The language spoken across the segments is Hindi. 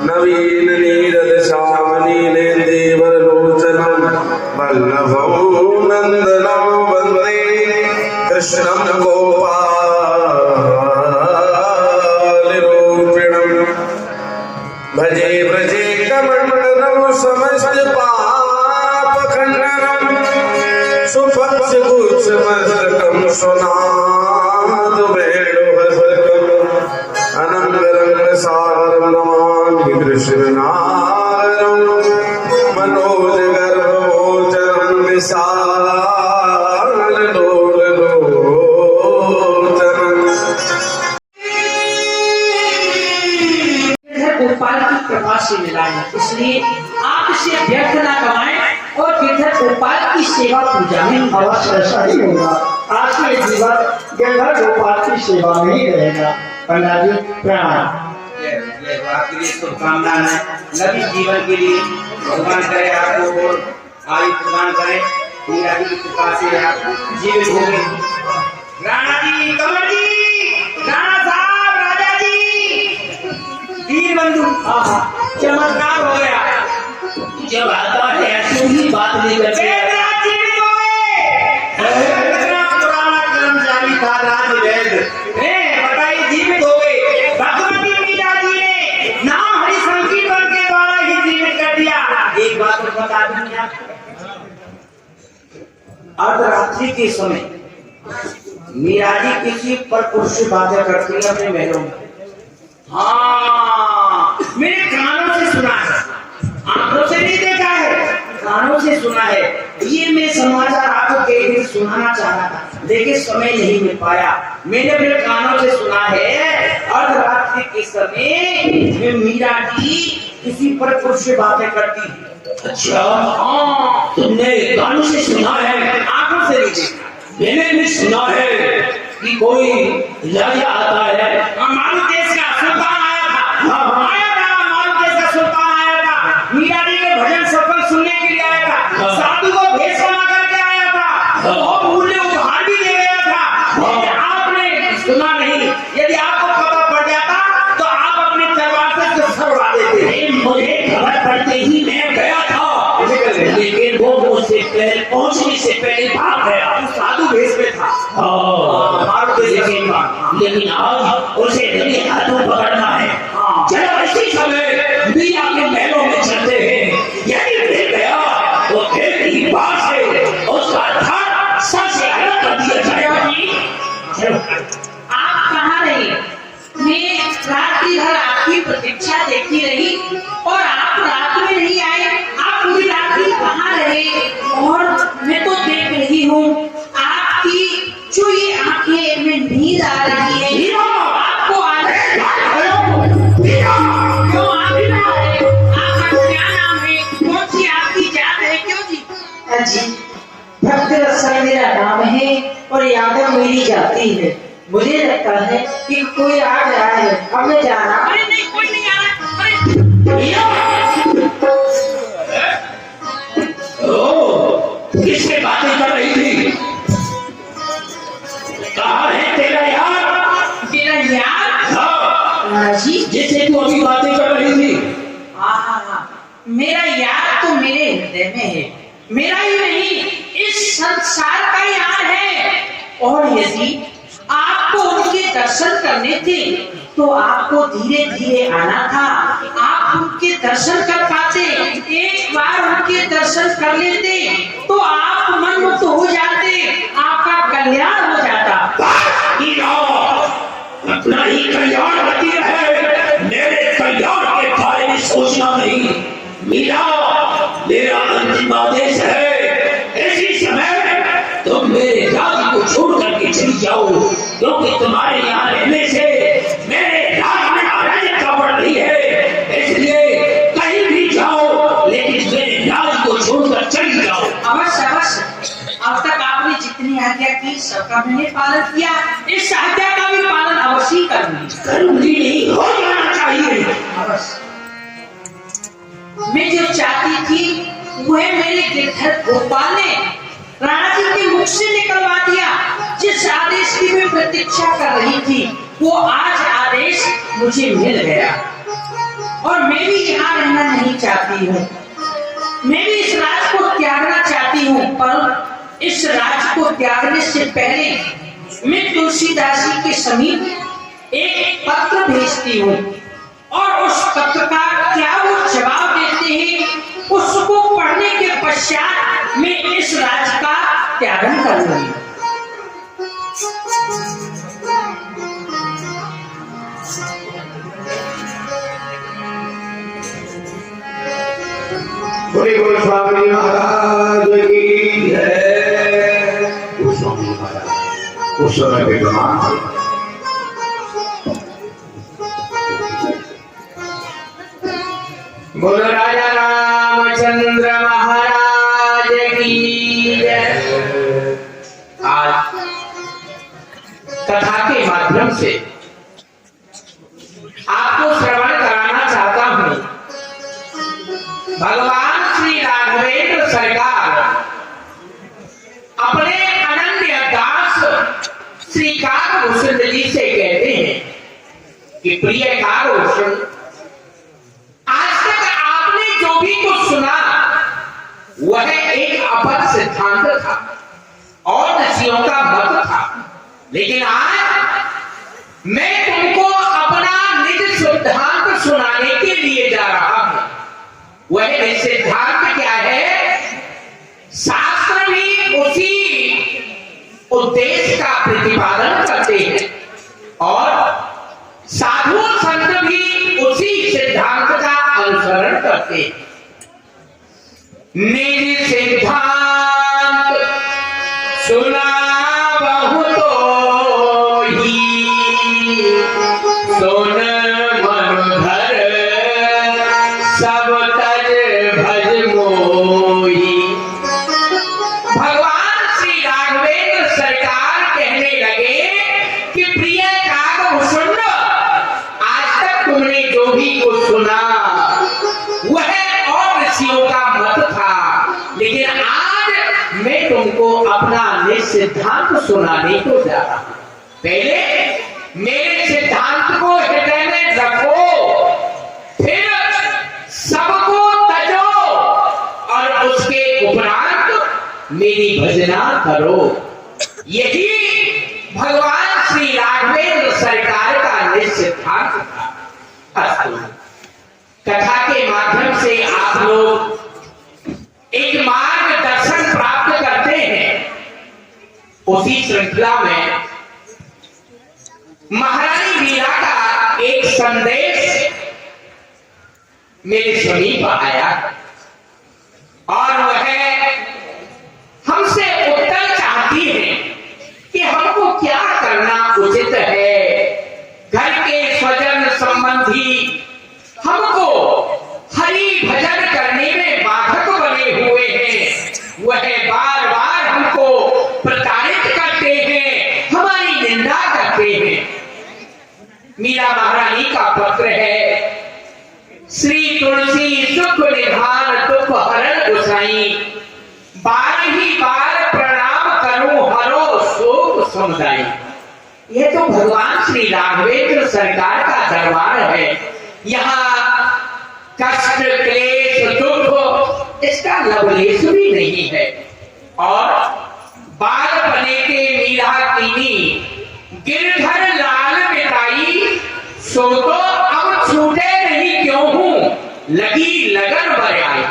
नवीन नीरद श्याम भजे व्रजे कमंडलम समस्त पाप खंडनम सुपक्ष गुच्छ मस्तकम सुनाद वेणु हस्तकम अनंग रंग सागरम नमामि कृष्णनारम मनोज गर्भगोचरम विशाल गोपाल की कृपा से मिला है, इसलिए आप इसे व्यर्थ ना कमाएं और गिरधर गोपाल की सेवा पूजा में अवश्य ऐसा ही होगा। आज के जीवन गिरधर गोपाल की सेवा में ही रहेगा। पंडित जी प्रणाम। ये आपके लिए शुभकामनाएं हैं। नवी जीवन के लिए भगवान करे आपको और आयु प्रदान करे। मीरा जी की कृपा से आप जीवित होंगे। राणा जी, कमल जी, राणा साहब, राजा जी, वीर बंधु, चमत्कार हो गया। जब आता है ऐसी ही बात लेकर के पुराना कर्मचारी था राजवैद, बताइए जीवित हो गए। भगवती मीरा जी ने नाम हरि संकीर्तन के द्वारा ही जीवित कर दिया। एक बात तो बता दूं आपको, अर्धरात्रि के समय मीरा जी किसी पर पुरुष से बातें करती है अपने महलों में। हाँ, मेरे कानों से सुना है, आंखों से नहीं देखा है, कानों से सुना है। ये मैं समाचार आपको कई दिन सुनाना चाहा था, लेकिन समय नहीं मिल पाया। मैंने अपने कानों से सुना है अर्धरात्रि के समय में मीरा जी किसी पर पुरुष से बातें करती है। अच्छा, हाँ, तुमने कानों से सुना है, आंखों से नहीं देखा। मैंने भी सुना है कि कोई राजा आता है, मालूम देश का सुल्तान आया था, मालूम देश का सुल्तान आया था, मीरा जी के भजन सफल सुनने के लिए आया था, साधु को भेष बना करके आया था और मूल्य उपहार भी दे गया था। आपने सुना नहीं, यदि आपको पता पड़ जाता तो आप अपने तलवार से उसको सर उड़ा देते। मुझे खबर पड़ते ही मैं गया था, लेकिन वो मुझसे पहुंचने से पहले भाग गया। साधु भेष में था, लेकिन आज उसे मेरे हाथों पकड़ना है। चलो इसी समय मीरा के महलों में चलते हैं। यदि मिल गया तो फिर ही बात से उसका धड़ सर से अलग कर दिया जाएगा। चलो, आप कहाँ रहे? मैं रात्रि भर आपकी प्रतीक्षा देखती रही और आप रात में नहीं आए। आप पूरी रात्रि कहाँ रहे? और मैं तो देख रही हूँ आपकी जो ये आंखें में नींद आ रही है, आपको क्यों आप ही ना रहे? आपका क्या नाम है? कौन सी आपकी जात है? क्यों जी? जी, भक्त रसल मेरा नाम है और यादव मेरी जाति है। मुझे लगता है कि कोई आ गया है, अब मैं जाना। अरे नहीं, कोई नहीं आ रहा। किससे बातें कर रही थी? कहाँ है तेरा यार? मेरा यार? हाँ जी, जिससे तू अभी बातें कर रही थी। हाँ, मेरा यार तो मेरे हृदय में है, मेरा ही नहीं इस संसार का यार है। और यदि आपको उनके दर्शन करने थे तो आपको धीरे धीरे आना था। आप उनके दर्शन कर पाते, एक बार उनके दर्शन कर लेते तो आप मनमुक्त हो जाते, आपका कल्याण हो जाता। अपना ही कल्याण होती है, मेरे कल्याण के बारे में सोचना नहीं। मीरा, मेरा अंतिम आदेश है, इसी समय तुम मेरे राज्य को छोड़ करके चली जाओ, क्योंकि तुम्हारे यहाँ रहने से मेरे राज्य में अराजकता बढ़ रही है। इसलिए कहीं भी जाओ, लेकिन मेरे राज्य को छोड़कर चली जाओ। अवश्य अवश्य, अब तक आपने जितनी आज्ञा की सबका मैंने पालन किया, इस आज्ञा का भी पालन अवश्य करूंगी नहीं, हो जाना चाहिए। अवश्य। मैं जो चाहती थी वह मेरे गिरधर गोपाल ने राणा जी के मुख से निकलवा दिया। जिस आदेश की मैं प्रतीक्षा कर रही थी वो आज आदेश मुझे मिल गया और मैं भी यहाँ रहना नहीं चाहती हूँ। मैं भी इस राज को त्यागना चाहती हूँ, पर इस राज को त्यागने से पहले मैं तुलसीदास जी के समीप एक पत्र भेजती हूँ और उस पत्र का क्या वो जवाब देते हैं उसको पढ़ने के पश्चात मैं इस राज्य का त्यागन करूंगी। बोले गोस्वामी महाराज की जय। गोस्वामी महाराज उस समय विद्वान थे। बोलो राजा रामचंद्र महाराज की जय। आज कथा के माध्यम से आपको श्रवण कराना चाहता हूं भगवान श्री राघवेंद्र सरकार अपने अनन्य दास श्री काकभूषण जी से कहते हैं कि प्रिय काकभूषण, आज तक आपने जो भी कुछ सुना वह एक अपर सिद्धांत था और ऋषियों का मत था, लेकिन आज मैं तुमको अपना निज सिद्धांत सुनाने के लिए जा रहा हूं। वह सिद्धांत क्या है? शास्त्र भी उसी उद्देश्य का प्रतिपादन करते हैं और साधु संत भी उसी सिद्धांत का अनुसरण करते हैं। निज सिद्धांत सुना बहुतो ही, सुन मनोधर सब तज भज मोही। भगवान श्री राघवेंद्र सरकार कहने लगे कि प्रिय काकभूषण, आज तक तुमने जो भी कुछ सुना वह और ऋषियों का मत था, लेकिन आज मैं तुमको अपना निज सिद्धांत सुनाने को जा रहा हूं। पहले मेरे सिद्धांत को हृदय में रखो, फिर सबको तजो और उसके उपरांत मेरी भजना करो। यही भगवान श्री राघवेंद्र सरकार का निज सिद्धांत था। अस्तु, कथा के माध्यम से आप लोग एक मार्गदर्शन प्राप्त करते हैं। उसी श्रृंखला में महारानी मीरा का एक संदेश मेरे समीप आया और वह हमसे उत्तर चाहती है कि हमको क्या करना उचित है। घर के स्वजन संबंधी हमको हरि भजन करने में बाधक बने हुए हैं। वह बार बार हमको प्रताड़ित करते हैं, हमारी निंदा करते हैं। मीरा महारानी का पत्र है, श्री तुलसी सुख निधान दुख हरण गोसाई, बार ही बार प्रणाम करूं हरो शोक समुदाय। यह तो भगवान श्री राघवेंद्र सरकार का दरबार है। यहाँ कष्ट क्लेश दुख इसका लवलेश भी नहीं है। और बाल बने के मीरा कीनी, गिरधर लाल मिटाई, सो तो अब छूटे नहीं क्यों हूं, लगी लगन बराई।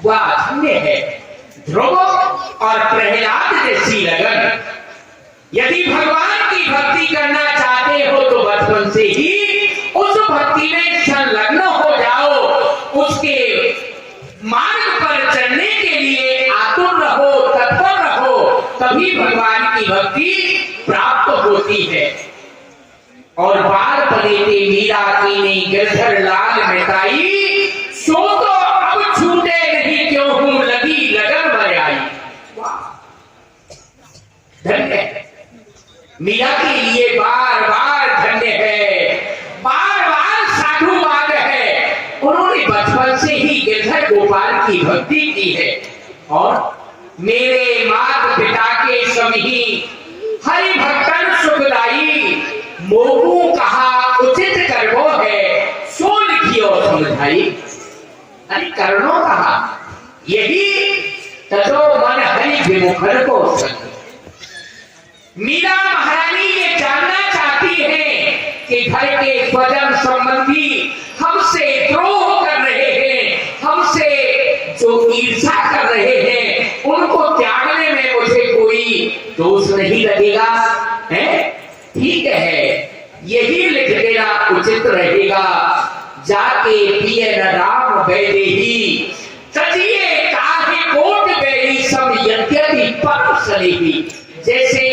वह धन्य है ध्रुव और प्रहलाद जैसी लगन। यदि भगवान की भक्ति करना चाहते हो तो बचपन से ही उस भक्ति में संलग्न हो जाओ, उसके मार्ग पर चलने के लिए आतुर रहो, तत्पर रहो, तभी भगवान की भक्ति प्राप्त होती है। और बाल बने थे मीरा कीनी, गिरधर लाल मिटाई, सो तो अब छूटे नहीं क्यों हूं, लगी लगन बराई। धन्य मीरा के लिए बार बार धन्य है, बार बार साधुवाद है। उन्होंने बचपन से ही गिरधर गोपाल की भक्ति की है और मेरे माता पिता के समी हरि भक्तन सुखदाई, मोकू कहा उचित करवो है, सो लिखियो समझाई। हरि करणो कहा, यही ततो मन हरि विमुखर को संग। मीरा महारानी ये जानना चाहती है कि घर के स्वजन संबंधी हमसे द्रोह दोष नहीं लगेगा, है? ठीक है, यही लिख देना उचित रहेगा। जाके पिए न राम वैदेही, तजिए काहे कोट बेरी सब यद्यपि परम सलेही। जैसे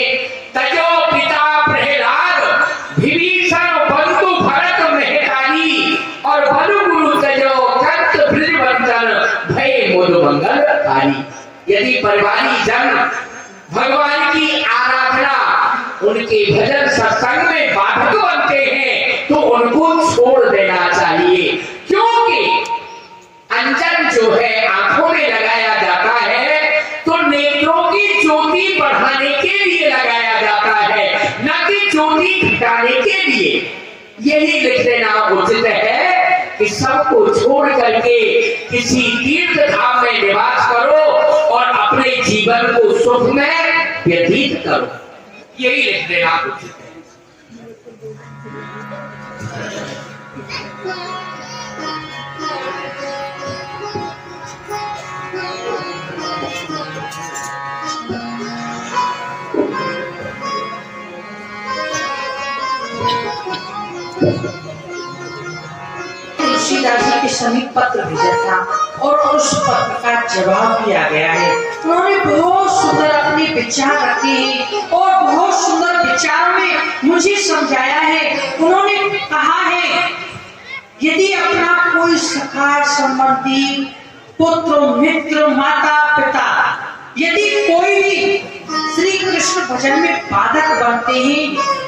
तजो पिता प्रहलाद विभीषण बंधु भरत मेहतारी, और बनु गुरु तजो कंत ब्रजवंदन भय मोद मंगलकारी। यदि परिवारी जन भगवान की आराधना, उनके भजन सत्संग में बाधक बनते हैं तो उनको छोड़ देना चाहिए, क्योंकि अंजन जो है आंखों में लगाया जाता है तो नेत्रों की ज्योति बढ़ाने के लिए लगाया जाता है, न कि ज्योति घटाने के लिए। यही लिख देना उचित है कि सबको छोड़ करके किसी तीर्थ धाम में निवास करो और अपने जीवन को सुख में व्यतीत करो। यही लिख देना उचित है। ऋषिदास जी के समीप पत्र भेजा था और उस पत्र का जवाब दिया गया है। उन्होंने बहुत सुंदर अपने विचार रखे हैं और बहुत सुंदर विचार में मुझे समझाया है। उन्होंने कहा है, यदि अपना कोई सखा संबंधी, पुत्र, मित्र, माता पिता, यदि कोई भी श्री कृष्ण भजन में बाधक बनते हैं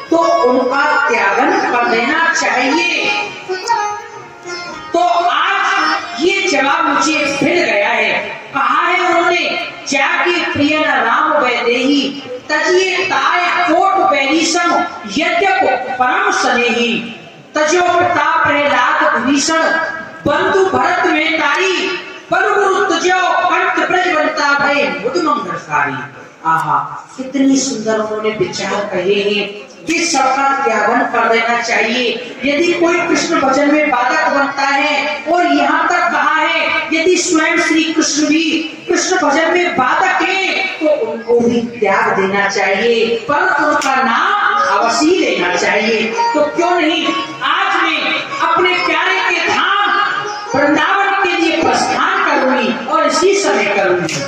तो उनका त्यागन कर देना चाहिए। तो आज ये जवाब मुझे मिल गया है। कहा है उन्होंने, जाके प्रिय न राम वैदेही, तजिए ताय कोट बैरीसम यद्यप परम सनेही। तजो पिता प्रहलाद विभीषण बंधु भरत में तारी, बनु गुरु तजो कंठ ब्रजवंता भय मुद मंगलकारी। आहा, कितनी सुंदर उन्होंने विचार कहे हैं कि सबका त्यागन कर देना चाहिए। यदि कोई कृष्ण भजन में बाधक बनता है, और यहाँ तक कहा है यदि स्वयं श्री कृष्ण भी कृष्ण भजन में बाधक है तो उनको भी त्याग देना चाहिए, परंतु उनका नाम अवश्य लेना चाहिए। तो क्यों नहीं आज मैं अपने प्यारे के धाम वृंदावन के लिए प्रस्थान करूंगी और इसी समय करूंगी।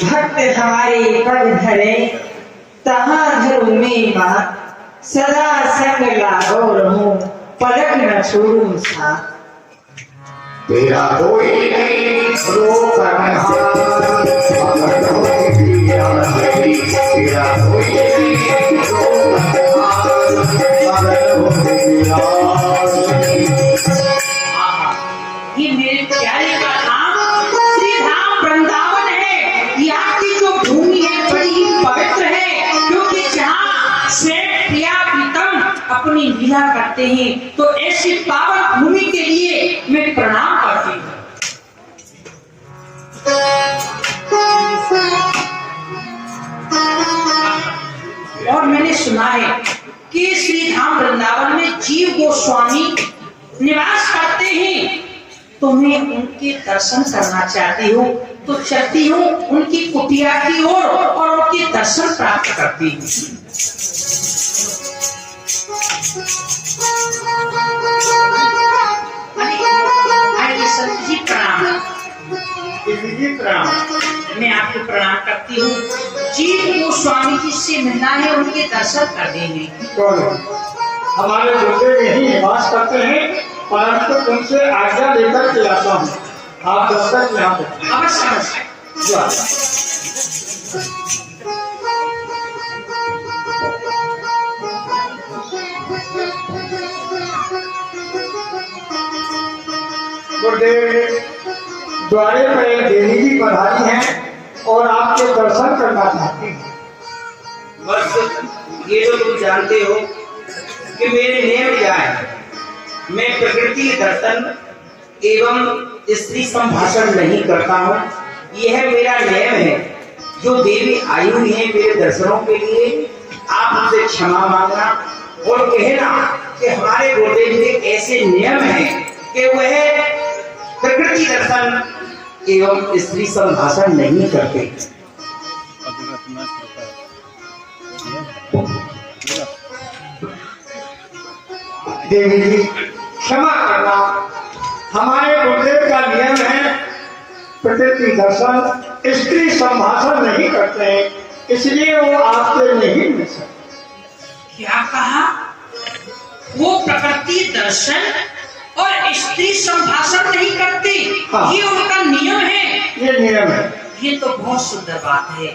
भक्त हमारे पद धरे, तहाँ धरू में मां, सदा संग लागो रहूं, पलक न छोड़ूं साथ। तेरा कोई नहीं रोक तेरा कोई नहीं ये मेरे प्यारे का धाम श्री धाम वृंदावन है। यहाँ की जो भूमि है बड़ी ही पवित्र है, क्योंकि जहाँ स्वयं प्रिया प्रीतम अपनी लीला करते हैं। तो ऐसी पावन भूमि के लिए मैं प्रणाम करती हूँ। और मैंने सुना है कि श्री धाम वृंदावन में जीव गोस्वामी निवास करते हैं, तो मैं उनके दर्शन करना चाहती हूँ। तो चलती हूँ उनकी कुटिया की ओर और उनके दर्शन प्राप्त करती हूँ। आइए संत जी प्रणाम। मैं आपको प्रणाम करती हूँ। जीव गोस्वामी जी से मिलना है, उनके दर्शन करने हैं। कौन हमारे बेटे में ही निवास करते हैं, परंतु तुमसे आज्ञा लेकर के आता हूँ। आप जब तक यहाँ पे अवश्य। गुरुदेव, द्वारे पर एक देवी जी पधारी हैं और आपके दर्शन करना चाहती हैं। बस ये तो तुम जानते हो कि मेरे नियम क्या है। मैं प्रकृति दर्शन एवं स्त्री संभाषण नहीं करता हूँ। यह मेरा नियम है। जो देवी आई हुई है मेरे दर्शनों के लिए, आप उनसे क्षमा मांगना और कहना कि हमारे गुरुदेव के ऐसे नियम हैं कि वह प्रकृति दर्शन एवं स्त्री संभाषण नहीं करते। देवी जी क्षमा करना, हमारे गुरुदेव का नियम है प्रकृति दर्शन स्त्री संभाषण नहीं करते हैं, इसलिए वो आपसे नहीं मिल सकते। क्या कहा? वो प्रकृति दर्शन और स्त्री संभाषण नहीं करती? हाँ। ये उनका नियम है। ये नियम है। ये तो बहुत सुंदर बात है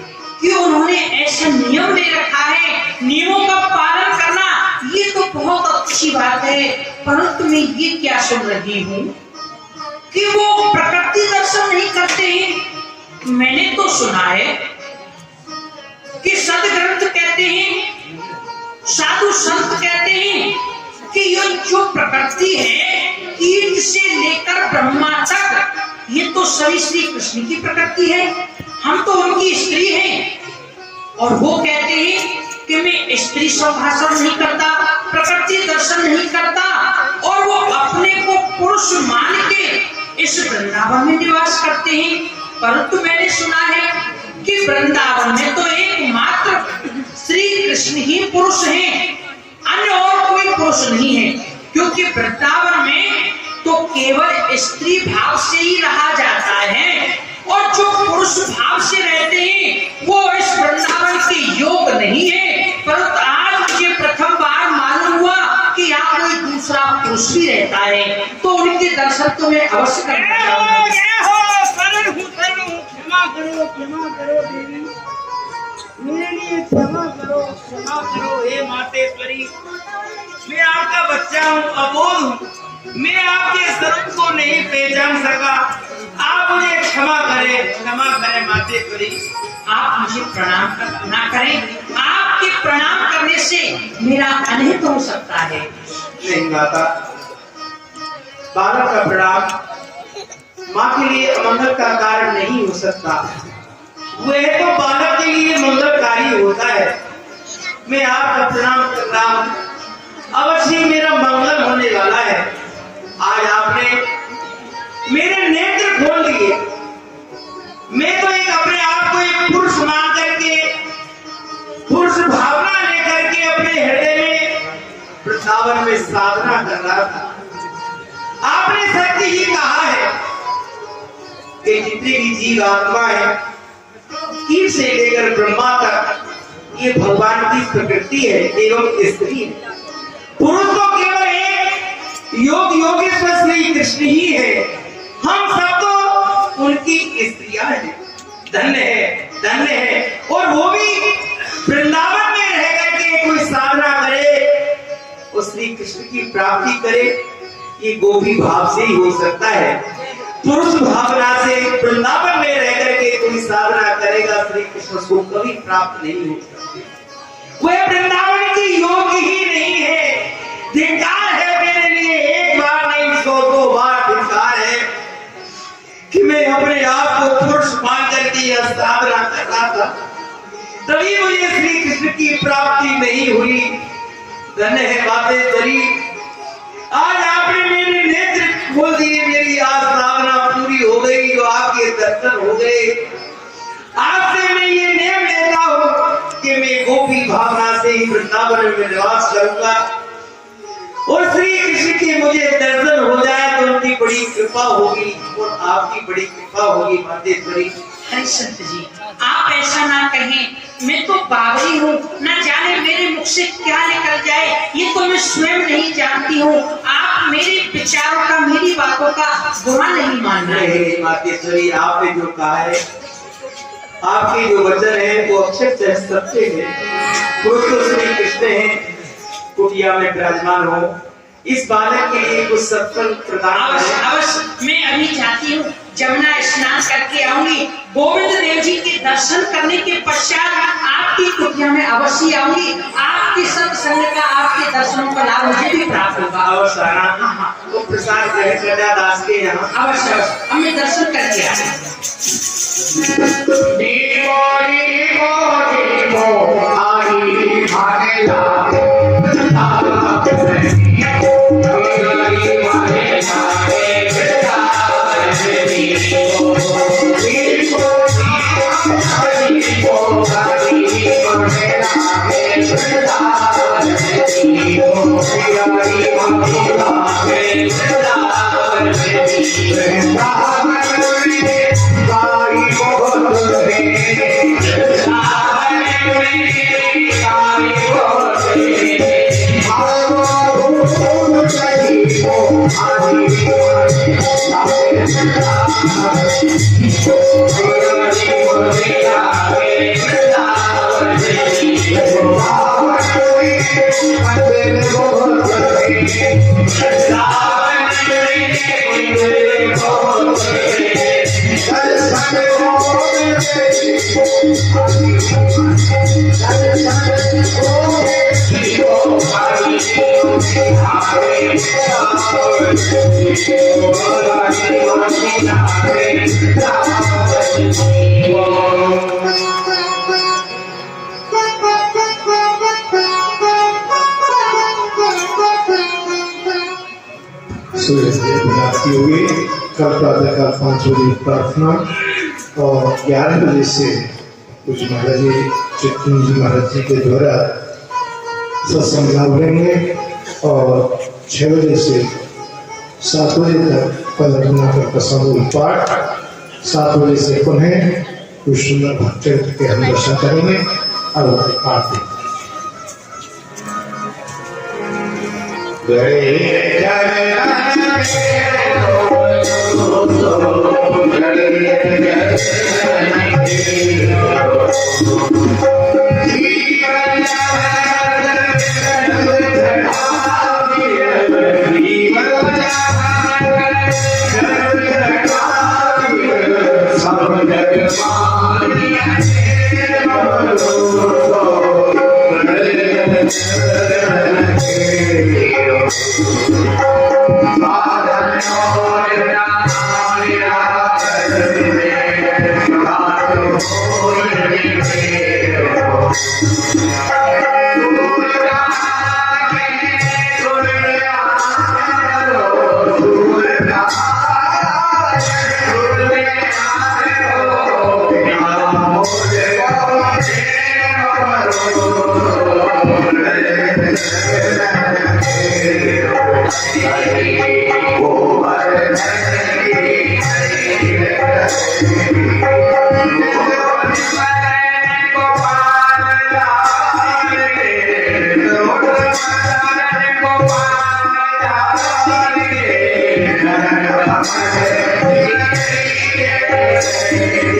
कि उन्होंने ऐसा नियम दे रखा है। नियमों का पालन करना ये तो बहुत अच्छी बात है। परंतु मैं ये क्या सुन रही हूँ कि वो प्रकृति दर्शन नहीं करते हैं। मैंने तो सुना है कि सदग्रंथ कहते हैं, साधु संत कहते हैं कि ये जो प्रकृति है कीट से लेकर ब्रह्मा तक, ये तो सभी श्री कृष्ण की प्रकृति है। हम तो उनकी स्त्री हैं। और वो कहते हैं कि मैं स्त्री संभाषण नहीं करता, प्रकृति दर्शन नहीं करता, और वो अपने को पुरुष मान के इस वृंदावन में निवास करते हैं। परंतु मैंने सुना है कि वृंदावन में तो एकमात्र श्री कृष्ण ही पुरुष हैं, अन्य और कोई पुरुष नहीं है। क्योंकि वृंदावन में तो केवल स्त्री भाव से ही रहा जाता है, और जो पुरुष भाव से रहते हैं वो इस वृंदावन के योग नहीं है। परंतु आज मुझे प्रथम बार मालूम हुआ कि यहाँ कोई दूसरा पुरुष भी रहता है, तो उनके दर्शन तो मैं अवश्य करना चाहूंगा। क्षमा करो देवी, मेरे लिए क्षमा करो हे मातेश्वरी। मैं आपका बच्चा हूँ, अबोध हूँ, मैं आपके स्वरूप को नहीं पहचान सका। आप मुझे क्षमा करें मातेश्वरी। आप मुझे प्रणाम ना करें। आपके प्रणाम करने से मेरा अनहित हो सकता है। नहीं माता, बालक का प्रणाम माँ के लिए अमंगल का कारण नहीं हो सकता। वह तो बालक के लिए मंगलकारी होता है। मैं आपका प्रणाम कर रहा हूँ, अवश्य मेरा मंगल होने वाला है। आज आपने मेरे नेत्र खोल दिए। मैं तो एक अपने आप को एक पुरुष मान करके, पुरुष भावना लेकर के अपने हृदय में वृंदावन में साधना कर रहा था। आपने सत्य ही कहा है कि जितनी भी जीव आत्मा है, कीट से लेकर ब्रह्मा तक, ये भगवान की प्रकृति है एवं स्त्री है। पुरुष तो केवल एक योगेश्वर श्री कृष्ण ही है। हम सब तो उनकी स्त्रियां हैं। धन्य है। और वो भी वृंदावन में रह करके कोई साधना करे, उस श्री कृष्ण की प्राप्ति करे, ये गोपी भाव से ही हो सकता है। पुरुष भावना से वृंदावन में रह करके कोई साधना करेगा, श्री कृष्ण को कभी प्राप्त नहीं हो सकती। वह वृंदावन की योग ही नहीं है। धिक्कार है मेरे लिए, एक बार नहीं 100 बार धिक्कार है कि मैं अपने आप को पुरुष मान करके यह साधना कर रहा था, तभी मुझे श्री कृष्ण की प्राप्ति नहीं हुई। धन्य है मातेश्वरी, आज आपने मेरे नेत्र खोल दिए, मेरी आज साधना पूरी हो गई, जो आपके दर्शन हो गए। आज से मैं ये नियम लेता हूँ कि मैं गोपी भावना से ही वृंदावन में निवास करूंगा, और श्री कृष्ण के मुझे दर्शन हो जाए तो उनकी बड़ी कृपा होगी और आपकी बड़ी कृपा होगी मातेश्वरी। अरे संत जी, आप ऐसा ना कहें। मैं तो बावरी हूँ, ना जाने मेरे मुख से क्या निकल जाए, ये तो मैं स्वयं नहीं जानती हूँ। आप मेरे विचारों का, मेरी बातों का बुरा नहीं मानना है। मातेश्वरी, आपने जो कहा है, आपके जो वचन है वो अक्षर सत्य है। पुरुष तो श्री कृष्ण है, कुटिया में विराजमान हो, इस बालक के लिए कुछ सत्संग प्रदान अवश्य मैं जमुना स्नान करके आऊंगी, गोविंद देव जी के दर्शन करने के पश्चात आपकी कुटिया में अवश्य आऊंगी। आपके सत्संग का, आपके दर्शनों का लाभ मुझे भी प्राप्त होगा। अवश्य आना। वो प्रसाद ग्रहण करना दास के यहाँ अवश्य अवश्य हमें दर्शन करके आए। होगी कल प्रातःकाल 5 बजे प्रार्थना और 11 बजे से कुछ महाराज जी चित्तूर जी महाराज जी के द्वारा सत्संग लाभ लेंगे और 6 बजे से 7 बजे तक पलटना का प्रसंग पाठ, 7 बजे से पुनः कुछ सुंदर भक्त के हम दर्शन करेंगे और आरती। Thank you.